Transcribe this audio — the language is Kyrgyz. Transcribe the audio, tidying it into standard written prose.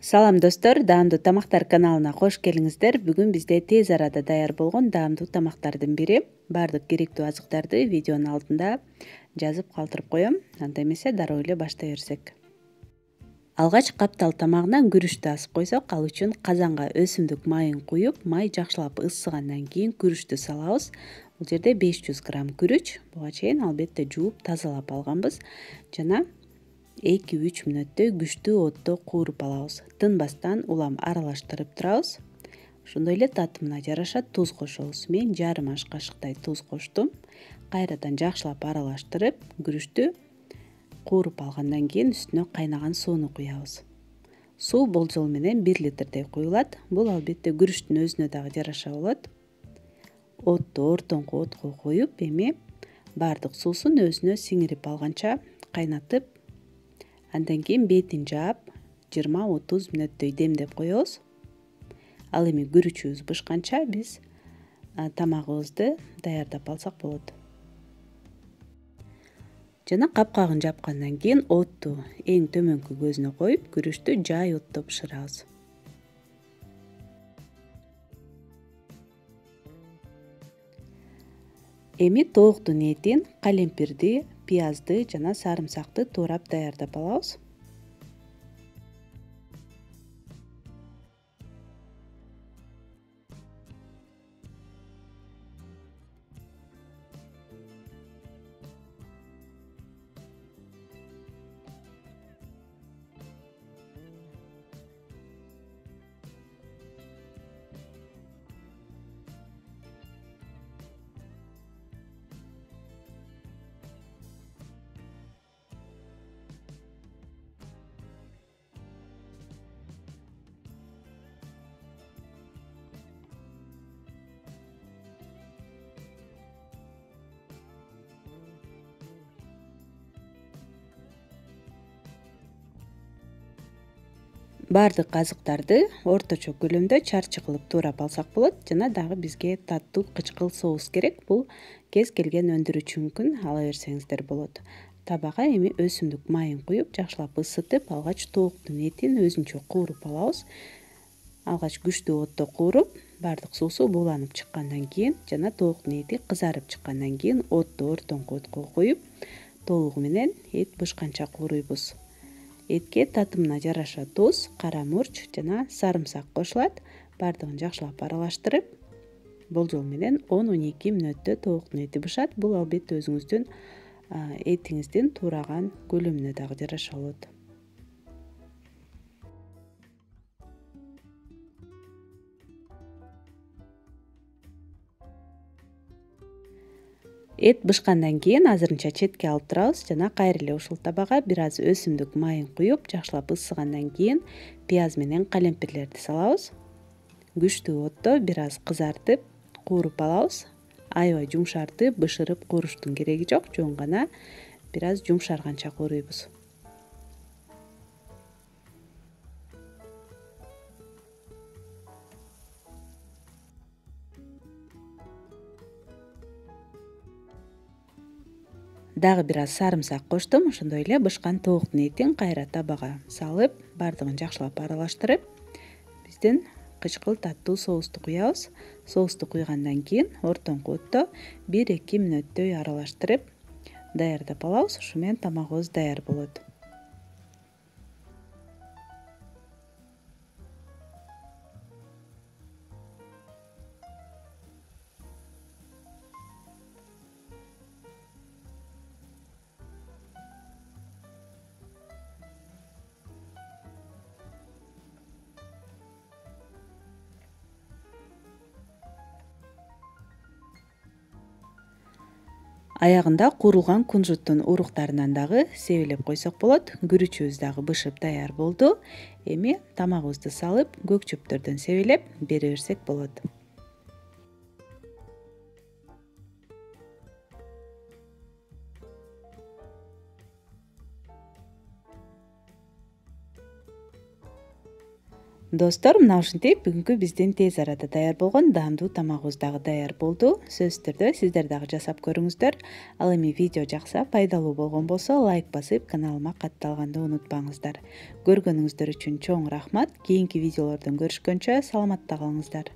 Салам достор, даамдуу тамактар каналына кош келиңиздер. Бүгүн бизде тез арада даяр болгон даамдуу тамактардын бири. Баардык керектүү азыктарды видеонун алдында жазып калтырып коем. Анда эмесе дароо эле баштай берсек. Алгач каптал тамагына күрүчтү асып койсок, ал үчүн казанга өсүмдүк майын куюп, май жакшылап ысыгандан кийин күрүчтү салабыз. Бул жерде 500 грамм күрүч. Буга чейин албетте жууп тазалап алганбыз жана 2-3 мүнөттөй күчтүү отто кууруп алабыз. Тынбастан улам аралаштырып турабыз. Ошондой эле татымына жараша туз кошобуз. Мен жарым аш кашыктай туз коштум. Кайрадан жакшылап аралаштырып, күрүчтү кууруп алгандан кийин үстүнө кайнаган сууну куябыз. Суу болжол менен 1 литрдей куюлат. Бул албетте күрүчтүн өзүнө дагы жараша болот. Отту ортоңку отко коюп, эми баардык суусун өзүнө сиңирип алганча кайнатып, андан кийин бетин жаап 20-30 мүнөттөй демдеп коебуз. Ал эми күрүчүбүз бышканча биз тамагыбызды даярдап алсак болот. Жана капкагын жапкандан кийин отту эң төмөнкү көзүнө коюп, күрүчтү жай отто бышырабыз. Эми тооктун этин, калемпирди, пиязды жана сарымсакты туурап даярдап алабыз. Баардык азыктарды орточо көлөмдө чарчы кылып туурап алсак болот. Жана дагы бизге таттуу кычкыл соус керек. Бул кез келген өндүрүүчүнүкүн ала берсеңиздер болот. Табага эми өсүмдүк майын куюп, жакшылап ысытып, алгач тооктун этин өзүнчө кууруп алабыз. Алгач күчтүү отто кууруп, баардык суусу бууланып чыккандан кийин жана тооктун эти кызарып чыккандан кийин отту ортоңку отко коюп, толугу менен эт бышканча кууруйбуз. Этке татымына жараша туз, кара мурч жана сарымсак кошулат. Баардыгын жакшылап аралаштырып, болжол менен 10-12 мүнөттө тооктун эти бышат. Бул албетте өзүңүздүн этиңиздин туураган көлөмүнө дагы жараша болот. Эт бышкандан кийин азырынча четке алып турабыз жана кайра эле ушул табага бир аз өсүмдүк майын куюп, жакшылап ысыгандан кийин пияз менен калемпирлерди салабыз. Күчтүү отто бир аз кызартып, кууруп алабыз. Аябай жумшартып, бышырып кууруштун кереги жок, жөн гана бир аз жумшарганча кууруйбуз. Дагы бир аз сарымсак коштум. Ошондой эле бышкан тооктун этин кайра табага салып, баардыгын жакшылап аралаштырып, биздин кычкыл таттуу соусту куябыз. Соусту куйгандан кийин ортоңку отто 1-2 мүнөттөй аралаштырып даярдап алабыз. Ушу менен тамагыбыз даяр болот. Аягында куурулган кунжуттун уруктарынан дагы себелеп койсок болот. Күрүчүбүз дагы бышып даяр болду. Эми тамагыбызды салып, көк чөптөрдөн себелеп бере берсек болот. Достор, мына ушинтип бүгүнкү биздин тез арада даяр болгон даамдуу тамагыбыз дагы даяр болду. Сөзсүз түрдө сиздер дагы жасап көрүңүздөр. Ал эми видео жакса, пайдалуу болгон болсо лайк басып, каналыма катталганды унутпаңыздар. Көргөнүңүздөр үчүн чоң рахмат. Кийинки видеолордон көрүшкөнчө саламатта калыңыздар.